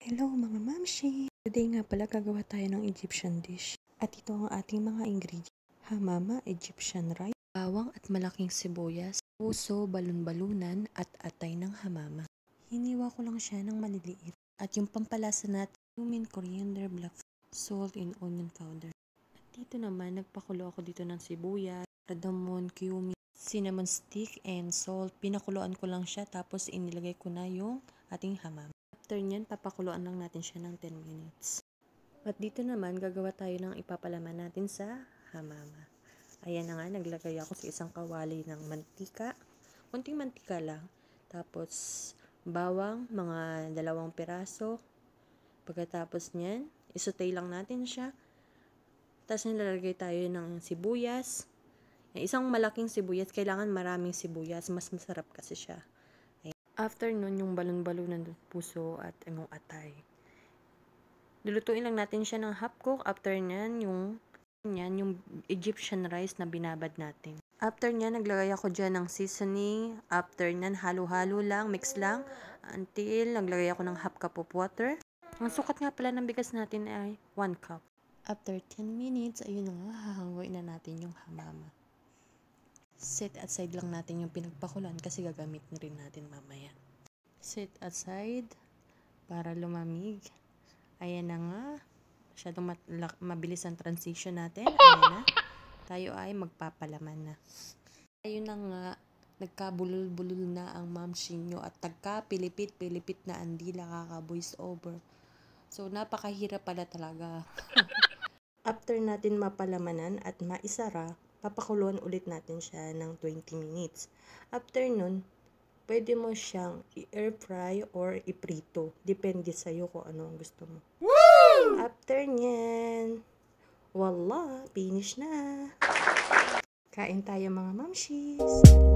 Hello mga mamshi! Today nga pala gagawa tayo ng Egyptian dish. At ito ang ating mga ingredients. Hamama, Egyptian rice, bawang at malaking sibuyas, puso, balon-balunan at atay ng hamama. Hiniwa ko lang siya ng maliliit. At yung pampalasa natin, cumin, coriander, black salt, and onion powder. At dito naman, nagpakulo ako dito ng sibuyas, cardamom, cumin, cinnamon stick, and salt. Pinakuluan ko lang siya tapos inilagay ko na yung ating hamama. After nyan, papakuluan lang natin siya ng 10 minutes. At dito naman, gagawa tayo ng ipapalaman natin sa hamama. Ayan na nga, naglagay ako sa isang kawali ng mantika. Kunting mantika lang. Tapos, bawang, mga 2 piraso. Pagkatapos nyan, isutay lang natin siya. Tapos nilalagay tayo ng sibuyas. Isang malaking sibuyas, kailangan maraming sibuyas. Mas masarap kasi siya. After nun, yung balon-balunan ng puso at yung atay. Lulutuin lang natin siya ng half cook. After nyan, yung Egyptian rice na binabad natin. After nyan, naglagay ako dyan ng seasoning. After nyan, halo-halo lang, mix lang. Until naglagay ako ng half cup of water. Ang sukat nga pala ng bigas natin ay 1 cup. After 10 minutes, ayun na nga, hahanguin na natin yung hamama. Set aside lang natin yung pinagpakulan kasi gagamit na rin natin mamaya. Set aside para lumamig. Ayan na nga. Masyadong mabilis ang transition natin. Ayan na. Tayo ay magpapalaman na. Ayun na nga. Nagkabulol-bulol na ang mamshi nyo at nagka-pilipit-pilipit na ang dila kaka-voice over. So, napakahirap pala talaga. After natin mapalamanan at maisara, papakuluan ulit natin siya ng 20 minutes. After nun, pwede mo siyang i-air fry or iprito. Depende sa'yo kung ano ang gusto mo. Woo! After nyan, voila, finish na. Kain tayo mga mamshis.